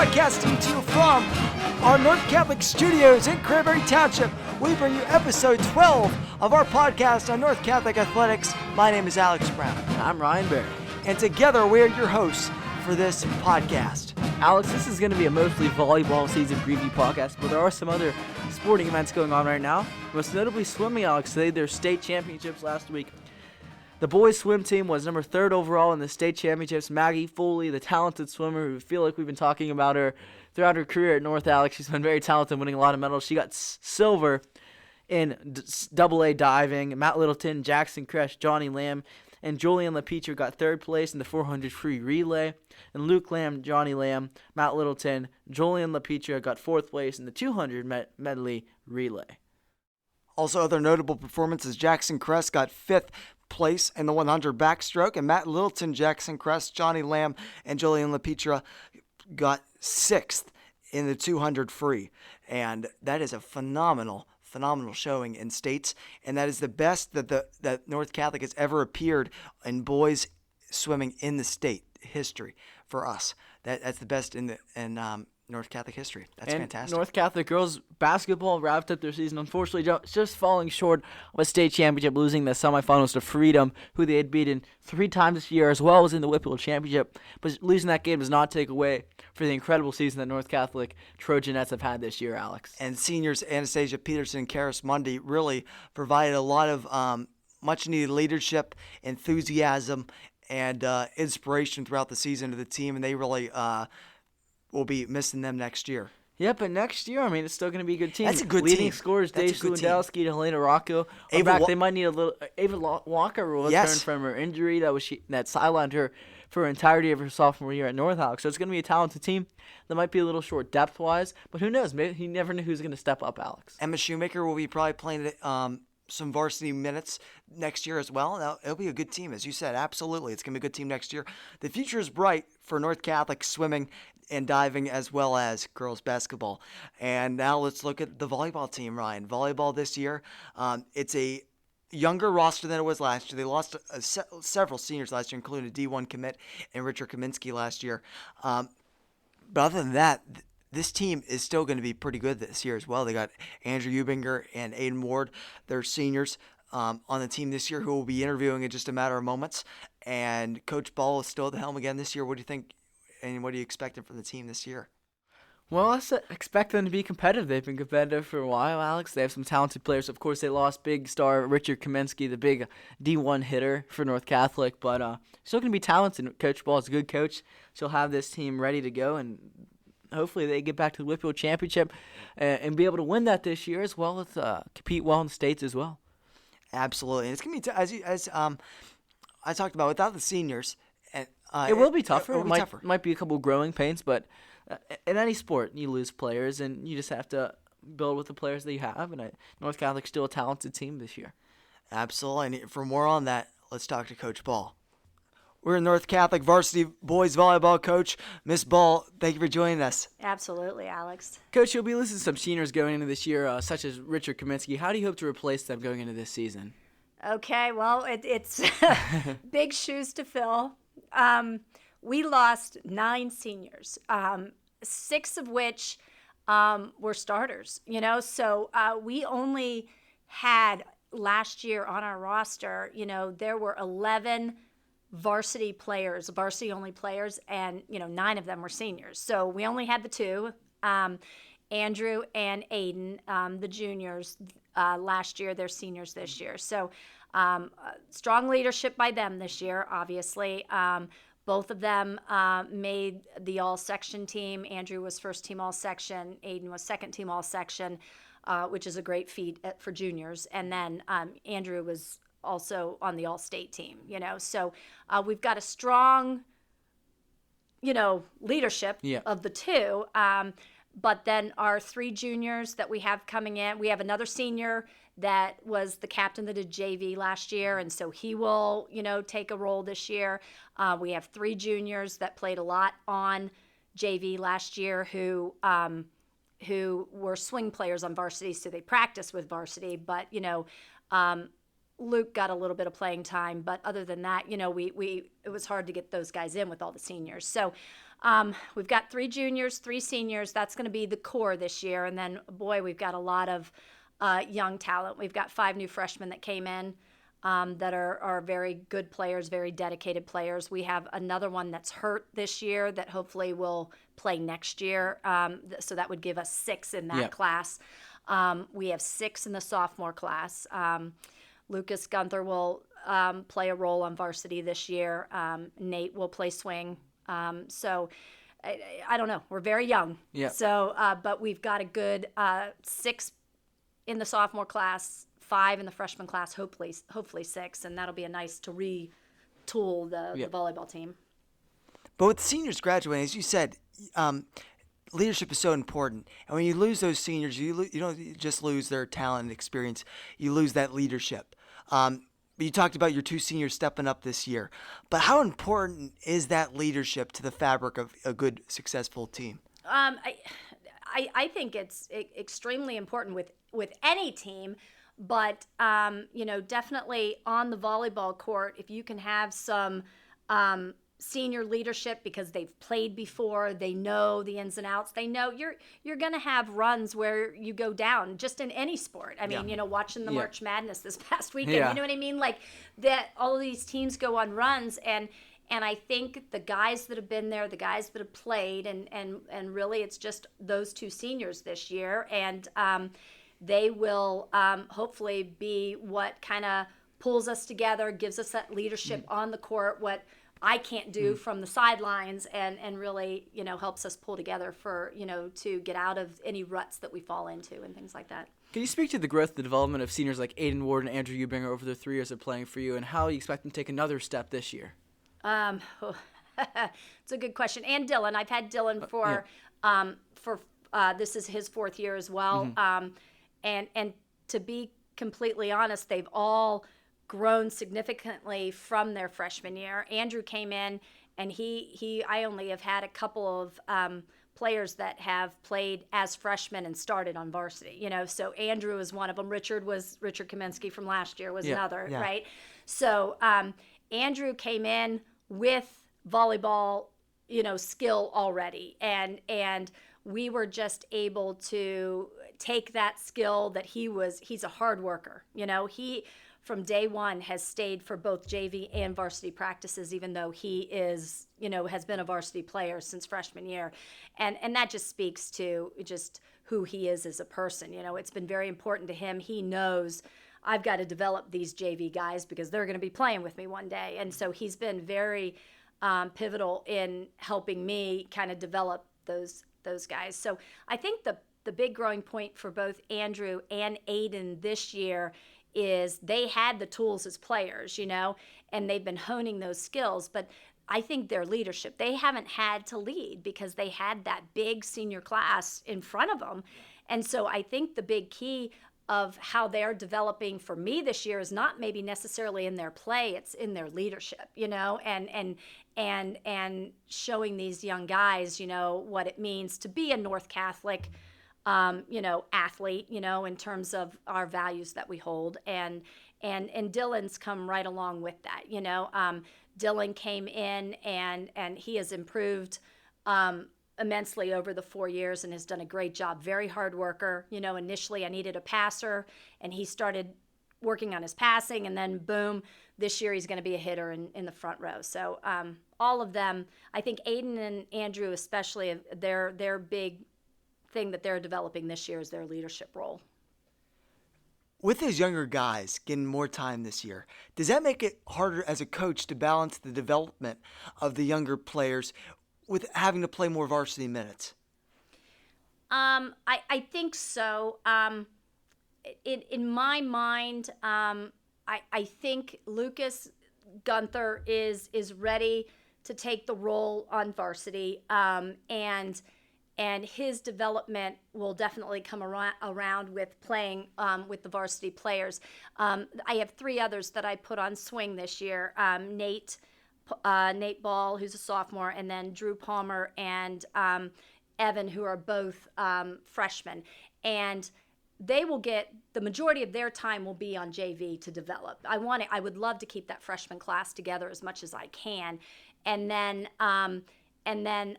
Broadcasting to you from our North Catholic studios in Cranberry Township, we bring you episode 12 of our podcast on North Catholic Athletics. My name is Alex Brown. I'm Ryan Barry. And together we are your hosts for this podcast. Alex, this is going to be a mostly volleyball season preview podcast, but there are some other sporting events going on right now. Most notably swimming, Alex. They had their state championships last week. The boys swim team was number 3rd overall in the state championships. Maggie Foley, the talented swimmer, who feel like we've been talking about her throughout her career at North, Alex. She's been very talented, winning a lot of medals. She got silver in AA diving. Matt Littleton, Jackson Kresh, Johnny Lamb, and Julian LaPetre got 3rd place in the 400 free relay. And Luke Lamb, Johnny Lamb, Matt Littleton, Julian LaPetre got 4th place in the 200 medley relay. Also, other notable performances, Jackson Kress got 5th place in the 100 backstroke, and Matt Littleton, Jackson Kress, Johnny Lamb, and Julian LaPetre got 6th in the 200 free. And that is a phenomenal showing in states, and that is the best that North Catholic has ever appeared in boys swimming in the state history for us. That's the best in North Catholic history. That's fantastic. North Catholic girls basketball wrapped up their season, unfortunately just falling short of a state championship, losing the semifinals to Freedom, who they had beaten 3 times this year, as well as in the Whipple Championship. But losing that game does not take away for the incredible season that North Catholic Trojanettes have had this year, Alex. And seniors Anastasia Peterson and Karis Mundy really provided a lot of much-needed leadership, enthusiasm, and inspiration throughout the season to the team, and they really we'll be missing them next year. Yeah, but next year, I mean, it's still going to be a good team. That's a good Leading team. scorers, Dave Lewandowski, Helena Rocco. They might need a little. Ava Walker will return from her injury that sidelined her for her entirety of her sophomore year at North Alex. So it's going to be a talented team that might be a little short depth-wise, but who knows? Maybe you never know who's going to step up, Alex. Emma Shoemaker will be probably playing some varsity minutes next year as well. Now, it'll be a good team, as you said. Absolutely, it's going to be a good team next year. The future is bright for North Catholic swimming and diving, as well as girls basketball. And now let's look at the volleyball team, Ryan. Volleyball this year, it's a younger roster than it was last year. They lost several seniors last year, including a D1 commit and Richard Kaminsky last year. But other than that, this team is still going to be pretty good this year as well. They got Andrew Ubinger and Aiden Ward. They're seniors on the team this year, who will be interviewing in just a matter of moments. And Coach Ball is still at the helm again this year. What do you think, and what are you expecting from the team this year? Well, I expect them to be competitive. They've been competitive for a while, Alex. They have some talented players. Of course, they lost big star Richard Kaminsky, the big D1 hitter for North Catholic. But still going to be talented. Coach Ball is a good coach. She'll have this team ready to go, and hopefully they get back to the Whipple Championship and be able to win that this year, as well as compete well in the states as well. Absolutely. And it's going to be, as I talked about, without the seniors. It will be tougher. It might be a couple growing pains, but in any sport, you lose players, and you just have to build with the players that you have. And North Catholic's still a talented team this year. Absolutely. And for more on that, let's talk to Coach Ball. We're North Catholic varsity boys volleyball coach, Miss Ball. Thank you for joining us. Absolutely, Alex. Coach, you'll be listening to some seniors going into this year, such as Richard Kaminsky. How do you hope to replace them going into this season? Okay, well, it's big shoes to fill. We lost 9 seniors, 6 of which were starters, so we only had last year on our roster, there were 11 varsity only players, and 9 of them were seniors. So we only had the 2, Andrew and Aiden, the juniors last year. They're seniors this year. So strong leadership by them this year, obviously. Both of them made the all-section team. Andrew was first team all-section. Aiden was second team all-section, which is a great feat for juniors. And then Andrew was also on the all-state team, So we've got a strong, leadership of the 2. But then our 3 juniors that we have coming in, we have another senior that was the captain that did JV last year, and so he will, take a role this year. We have 3 juniors that played a lot on JV last year who were swing players on varsity, so they practiced with varsity. But, Luke got a little bit of playing time, but other than that, it was hard to get those guys in with all the seniors. So We've got 3 juniors, 3 seniors. That's going to be the core this year. And then, boy, we've got a lot of young talent. We've got 5 new freshmen that came in that are very good players, very dedicated players. We have another one that's hurt this year that hopefully will play next year. So that would give us 6 in that class. We have 6 in the sophomore class. Lucas Gunther will play a role on varsity this year. Nate will play swing. So I don't know. We're very young. Yeah. So, but we've got a good 6 in the sophomore class, 5 in the freshman class, hopefully 6, and that'll be a nice to retool the volleyball team. But with seniors graduating, as you said, leadership is so important. And when you lose those seniors, you don't just lose their talent and experience. You lose that leadership. You talked about your 2 seniors stepping up this year. But how important is that leadership to the fabric of a good, successful team? I think it's extremely important with any team, but definitely on the volleyball court, if you can have some senior leadership because they've played before, they know the ins and outs, they know you're going to have runs where you go down just in any sport. I mean, watching the March Madness this past weekend, you know what I mean? Like that, all of these teams go on runs, and I think the guys that have been there, the guys that have played, and really it's just those 2 seniors this year, and they will hopefully be what kind of pulls us together, gives us that leadership on the court, what I can't do from the sidelines, and really, helps us pull together for, to get out of any ruts that we fall into and things like that. Can you speak to the growth, the development of seniors like Aiden Ward and Andrew Ubinger over their 3 years of playing for you, and how you expect them to take another step this year? It's a good question. And Dylan, I've had Dylan for this is his 4th year as well. And to be completely honest, they've all grown significantly from their freshman year. Andrew came in, and I only have had a couple of players that have played as freshmen and started on varsity. So Andrew is one of them. Richard Kaminsky from last year was another, right? So Andrew came in with volleyball, skill already, and we were just able to take that skill that he's a hard worker. He from day one has stayed for both JV and varsity practices, even though he is, has been a varsity player since freshman year. And that just speaks to just who he is as a person. It's been very important to him. He knows I've got to develop these JV guys because they're going to be playing with me one day. And so he's been very pivotal in helping me kind of develop those guys. So I think the big growing point for both Andrew and Aiden this year is they had the tools as players, and they've been honing those skills. But I think their leadership, they haven't had to lead because they had that big senior class in front of them. And so I think the big key of how they're developing for me this year is not maybe necessarily in their play, it's in their leadership, and showing these young guys, what it means to be a North Catholic athlete, in terms of our values that we hold. And Dylan's come right along with that, Dylan came in and he has improved immensely over the 4 years and has done a great job. Very hard worker. Initially I needed a passer, and he started working on his passing, and then boom, this year he's going to be a hitter in the front row. So all of them, I think Aiden and Andrew especially, their big thing that they're developing this year is their leadership role. With those younger guys getting more time this year, does that make it harder as a coach to balance the development of the younger players with having to play more varsity minutes? I think so. In my mind, I think Lucas Gunther is ready to take the role on varsity, and his development will definitely come around with playing with the varsity players. I have 3 others that I put on swing this year. Nate Ball, who's a sophomore, and then Drew Palmer and Evan, who are both freshmen. And they will get the majority of their time will be on JV to develop. I would love to keep that freshman class together as much as I can. And then And then,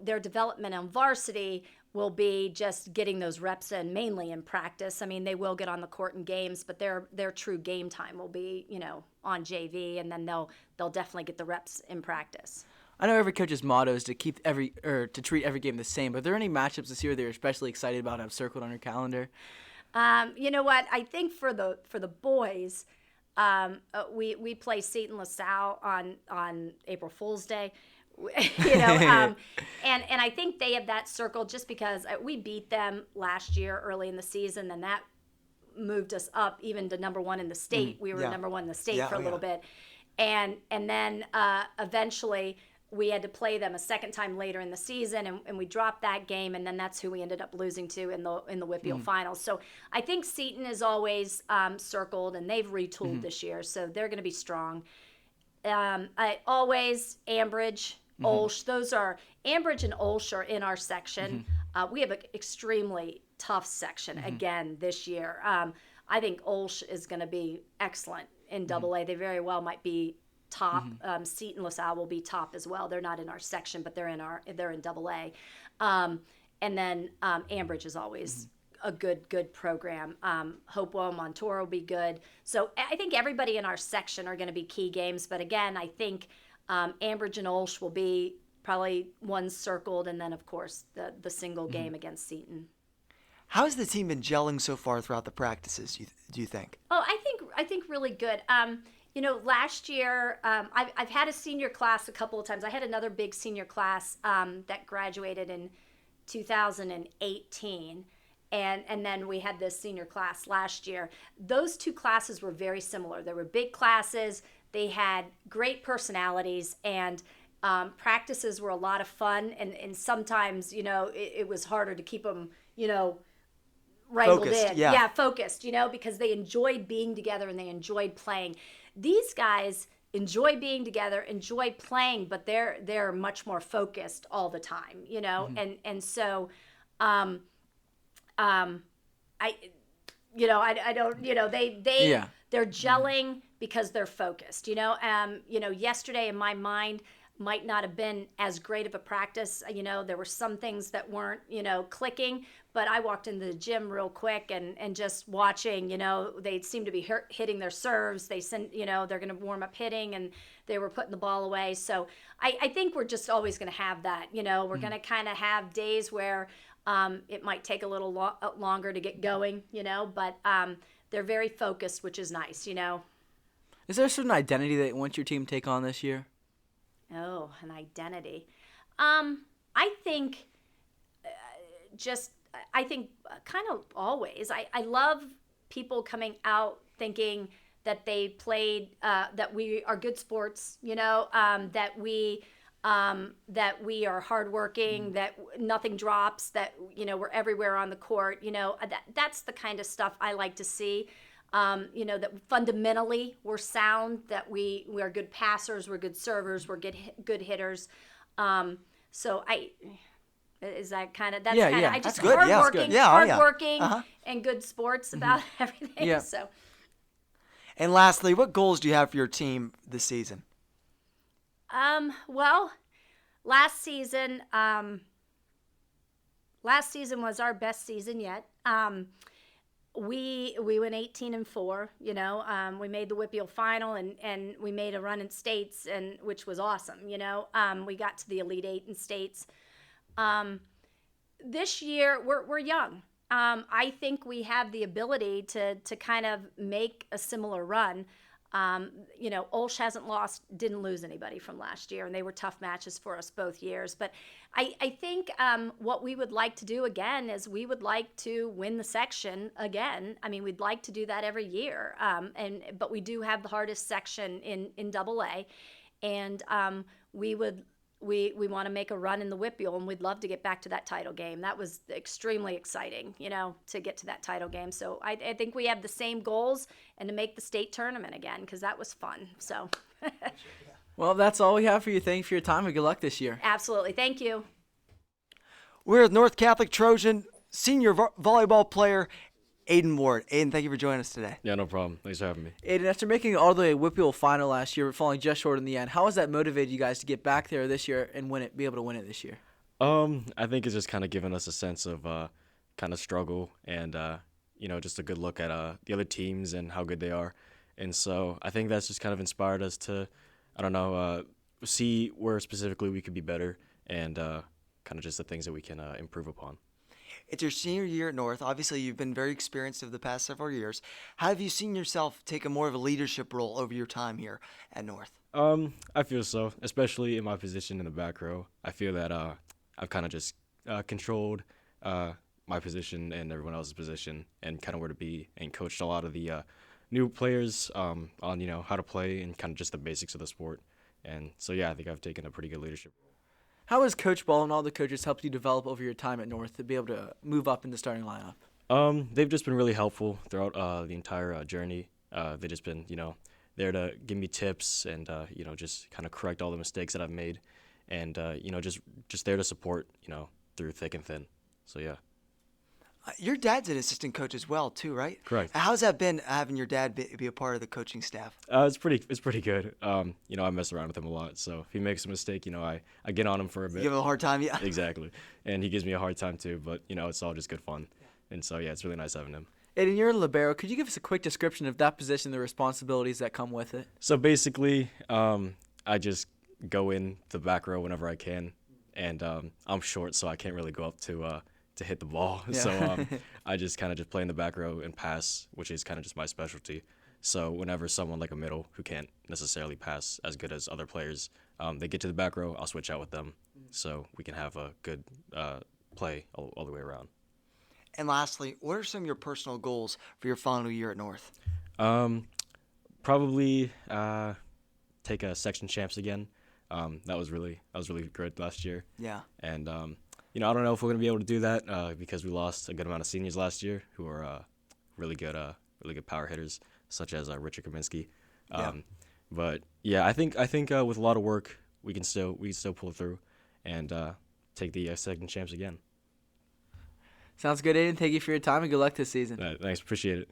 their development on varsity will be just getting those reps in, mainly in practice. I mean, they will get on the court in games, but their true game time will be, on JV, and then they'll definitely get the reps in practice. I know every coach's motto is to treat every game the same, but are there any matchups this year that you're especially excited about and have circled on your calendar? You know what? I think for the boys, we play Seton LaSalle on April Fool's Day. And I think they have that circled just because we beat them last year early in the season, and that moved us up even to number one in the state. We were number one in the state for a little bit, and then eventually we had to play them a second time later in the season, and we dropped that game, and then that's who we ended up losing to in the WPIAL finals. So I think Seton is always circled, and they've retooled this year, so they're going to be strong. I always Ambridge, Olsh. Those are Ambridge and Olsh are in our section. We have an extremely tough section again this year. I think Olsh is going to be excellent in AA. They very well might be top. Seton LaSalle will be top as well. They're not in our section, but they're in AA. And then Ambridge is always a good program. Hopewell, Montour will be good. So I think everybody in our section are going to be key games. But again, I think Ambridge and Olsh will be probably one circled, and then of course the single game against Seton. How has the team been gelling so far throughout the practices, do you think? Oh, I think really good. Last year, I've had a senior class a couple of times. I had another big senior class that graduated in 2018. And then we had this senior class last year. Those two classes were very similar. They were big classes. They had great personalities, and practices were a lot of fun. And sometimes, it was harder to keep them, wrangled focused, in. yeah, focused, because they enjoyed being together and they enjoyed playing. These guys enjoy being together, enjoy playing, but they're much more focused all the time, and so I don't, they're gelling because they're focused, yesterday in my mind might not have been as great of a practice. There were some things that weren't, clicking, but I walked into the gym real quick and just watching, they seemed to be hitting their serves. They sent, they're going to warm up hitting, and they were putting the ball away. So I think we're just always going to have that, we're going to kind of have days where it might take a little longer to get going, but they're very focused, which is nice, Is there a certain identity that you want your team to take on this year? Oh, an identity. I think kind of always. I love people coming out thinking that they played, that we are good sports, that we are hardworking, that nothing drops, that, we're everywhere on the court. That's the kind of stuff I like to see. That fundamentally we're sound, that we are good passers, we're good servers, we're good hitters. So is that kind of, that's kind of, I just good. hardworking and good sports about everything. Yeah. So. And lastly, what goals do you have for your team this season? Well, last season was our best season yet. We went 18-4, we made the WPIAL final, and we made a run in states, and which was awesome, we got to the Elite Eight in states. This year we're young. I think we have the ability to kind of make a similar run. Olsh didn't lose anybody from last year, and they were tough matches for us both years. But I think what we would like to do again is we would like to win the section again. I mean, we'd like to do that every year. But we do have the hardest section in AA, and we want to make a run in the WPIAL, and we'd love to get back to that title game. That was extremely exciting, to get to that title game. So I think we have the same goals, and to make the state tournament again, because that was fun. So. Well, that's all we have for you. Thank you for your time, and good luck this year. Absolutely. Thank you. We're with North Catholic Trojan senior volleyball player Aiden Ward. Aiden, thank you for joining us today. Yeah, no problem. Thanks for having me. Aiden, after making it all the way to Whitfield final last year, but falling just short in the end, how has that motivated you guys to get back there this year and be able to win it this year? I think it's just kind of given us a sense of kind of struggle and just a good look at the other teams and how good they are. And so I think that's just kind of inspired us to, see where specifically we could be better and kind of just the things that we can improve upon. It's your senior year at North. Obviously, you've been very experienced over the past several years. How have you seen yourself take a more of a leadership role over your time here at North? I feel so, especially in my position in the back row. I feel that I've kind of just controlled my position and everyone else's position and kind of where to be and coached a lot of the new players on, how to play and kind of just the basics of the sport. And so, yeah, I think I've taken a pretty good leadership role. How has Coach Ball and all the coaches helped you develop over your time at North to be able to move up in the starting lineup? They've just been really helpful throughout the entire journey. They've just been, there to give me tips and, just kind of correct all the mistakes that I've made and, just there to support, through thick and thin. So, yeah. Your dad's an assistant coach as well, too, right? Correct. How's that been having your dad be a part of the coaching staff? It's pretty good. I mess around with him a lot. So if he makes a mistake, I get on him for a bit. You give him a hard time, yeah. Exactly. And he gives me a hard time too, but it's all just good fun. And so yeah, it's really nice having him. Aiden, you're a libero. Could you give us a quick description of that position, the responsibilities that come with it? So basically, I just go in the back row whenever I can, and I'm short, so I can't really go up to hit the ball. Yeah. So I just kind of just play in the back row and pass, which is kind of just my specialty. So whenever someone like a middle who can't necessarily pass as good as other players, they get to the back row, I'll switch out with them so we can have a good play all the way around. And lastly, what are some of your personal goals for your final year at North? Probably take a section champs again. That was really good last year. Yeah. And I don't know if we're gonna be able to do that because we lost a good amount of seniors last year who are really good power hitters, such as Richard Kaminsky. But yeah, I think with a lot of work we can still pull through and take the second champs again. Sounds good, Aiden. Thank you for your time and good luck this season. Thanks, appreciate it.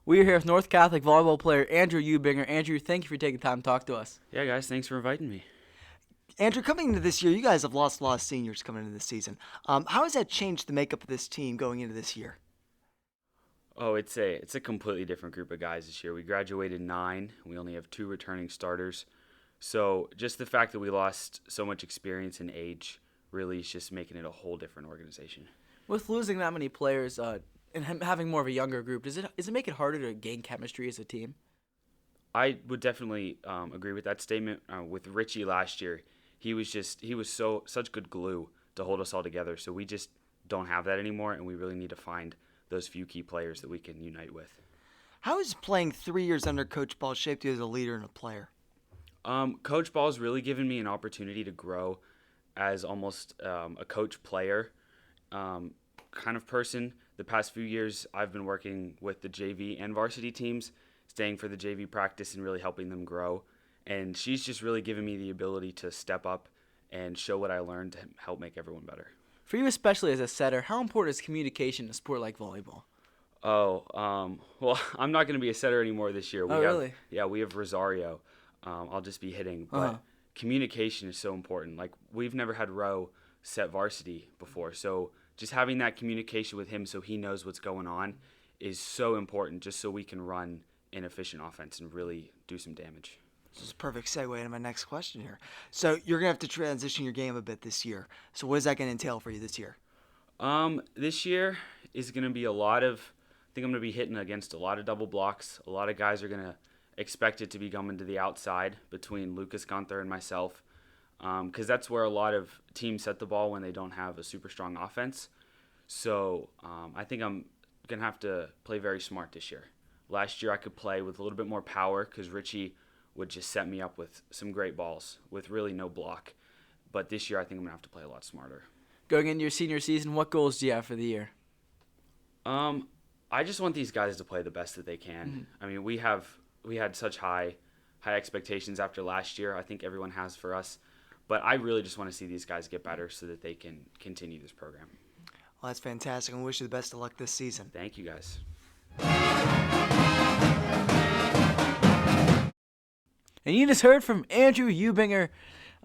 We are here with North Catholic volleyball player Andrew Ubinger. Andrew, thank you for taking time to talk to us. Yeah, guys, thanks for inviting me. Andrew, coming into this year, you guys have lost a lot of seniors coming into this season. How has that changed the makeup of this team going into this year? Oh, it's a completely different group of guys this year. We graduated 9. We only have 2 returning starters. So just the fact that we lost so much experience and age really is just making it a whole different organization. With losing that many players and having more of a younger group, does it make it harder to gain chemistry as a team? I would definitely agree with that statement. With Richie last year, he was such good glue to hold us all together. So we just don't have that anymore, and we really need to find those few key players that we can unite with. How has playing 3 years under Coach Ball shaped you as a leader and a player? Coach Ball's really given me an opportunity to grow as almost a coach-player kind of person. The past few years, I've been working with the JV and varsity teams, staying for the JV practice and really helping them grow. And she's just really given me the ability to step up and show what I learned to help make everyone better. For you especially as a setter, how important is communication in a sport like volleyball? Well, I'm not going to be a setter anymore this year. Really? Yeah, we have Rosario. I'll just be hitting. But communication is so important. Like, we've never had Roe set varsity before. So just having that communication with him so he knows what's going on is so important just so we can run an efficient offense and really do some damage. This is a perfect segue into my next question here. So you're going to have to transition your game a bit this year. So what is that going to entail for you this year? This year is going to be I think I'm going to be hitting against a lot of double blocks. A lot of guys are going to expect it to be coming to the outside between Lucas Gunther and myself because that's where a lot of teams set the ball when they don't have a super strong offense. So I think I'm going to have to play very smart this year. Last year I could play with a little bit more power because Richie would just set me up with some great balls with really no block. But this year I think I'm going to have to play a lot smarter. Going into your senior season, what goals do you have for the year? I just want these guys to play the best that they can. Mm-hmm. I mean, we had such high expectations after last year. I think everyone has for us. But I really just want to see these guys get better so that they can continue this program. Well, that's fantastic. And we wish you the best of luck this season. Thank you, guys. And you just heard from Andrew Ubinger.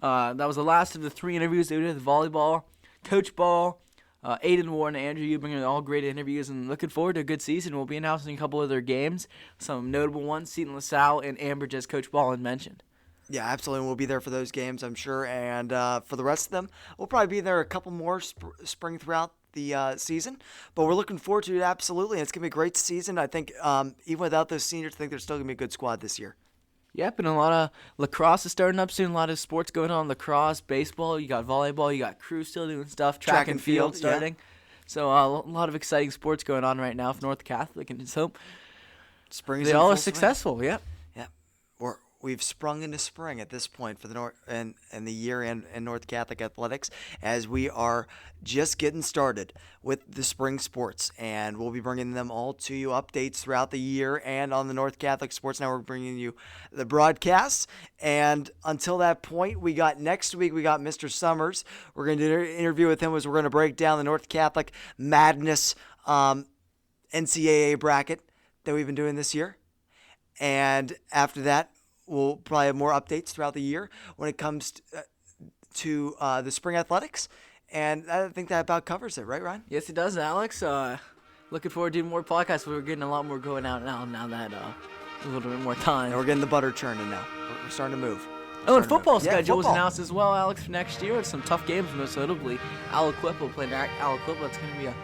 That was the last of the 3 interviews they did with volleyball, Coach Ball, Aiden Ward, and Andrew Ubinger. All great interviews, and looking forward to a good season. We'll be announcing a couple of their games, some notable ones, Seton LaSalle and Ambridge, as Coach Ball had mentioned. Yeah, absolutely. We'll be there for those games, I'm sure. And for the rest of them, we'll probably be there a couple more spring throughout the season. But we're looking forward to it, absolutely. And it's going to be a great season. I think even without those seniors, I think there's still going to be a good squad this year. Yep, and a lot of lacrosse is starting up soon. A lot of sports going on. Lacrosse, baseball, you got volleyball, you got crew still doing stuff. Track and field starting. Yeah. So a lot of exciting sports going on right now for North Catholic, and just hope Spring they all are successful. Yep. Yeah, we've sprung into spring at this point for the North and the year in North Catholic athletics, as we are just getting started with the spring sports, and we'll be bringing them all to you, updates throughout the year, and on the North Catholic Sports Network, bringing you the broadcasts. And until that point, next week we got Mr. Summers. We're going to do an interview with him as we're going to break down the North Catholic Madness NCAA bracket that we've been doing this year. And after that, we'll probably have more updates throughout the year when it comes to the spring athletics. And I think that about covers it, right, Ryan? Yes, it does, Alex. Looking forward to doing more podcasts. We're getting a lot more going out now that a little bit more time. And we're getting the butter churning now. We're starting to move. And football schedule was announced as well, Alex, for next year. With some tough games, most notably Aliquippa will play Aliquippa. It's going to be a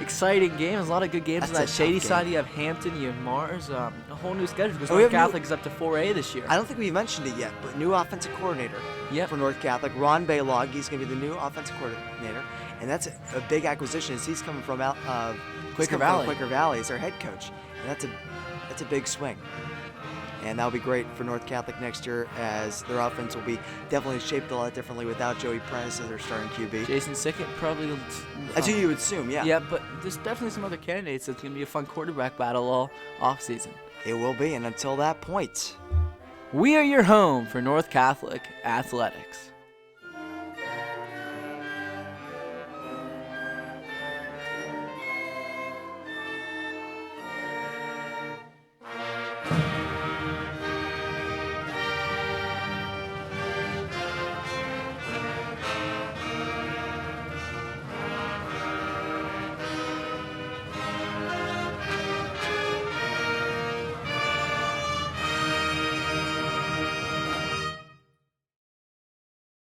exciting game. There's a lot of good games on that shady side. You have Hampton, you have Mars, a whole new schedule because North Catholic is up to 4A this year. I don't think we mentioned it yet, but new offensive coordinator for North Catholic, Ron Baylog. He's going to be the new offensive coordinator, and that's a big acquisition. As he's coming from Quaker Valley. Quaker Valley as their head coach, and that's a big swing. And that'll be great for North Catholic next year, as their offense will be definitely shaped a lot differently without Joey Prentice as their starting QB. Jason Sickett probably. That's who you would assume, yeah. Yeah, but there's definitely some other candidates. It's going to be a fun quarterback battle all off-season. It will be, and until that point, we are your home for North Catholic athletics.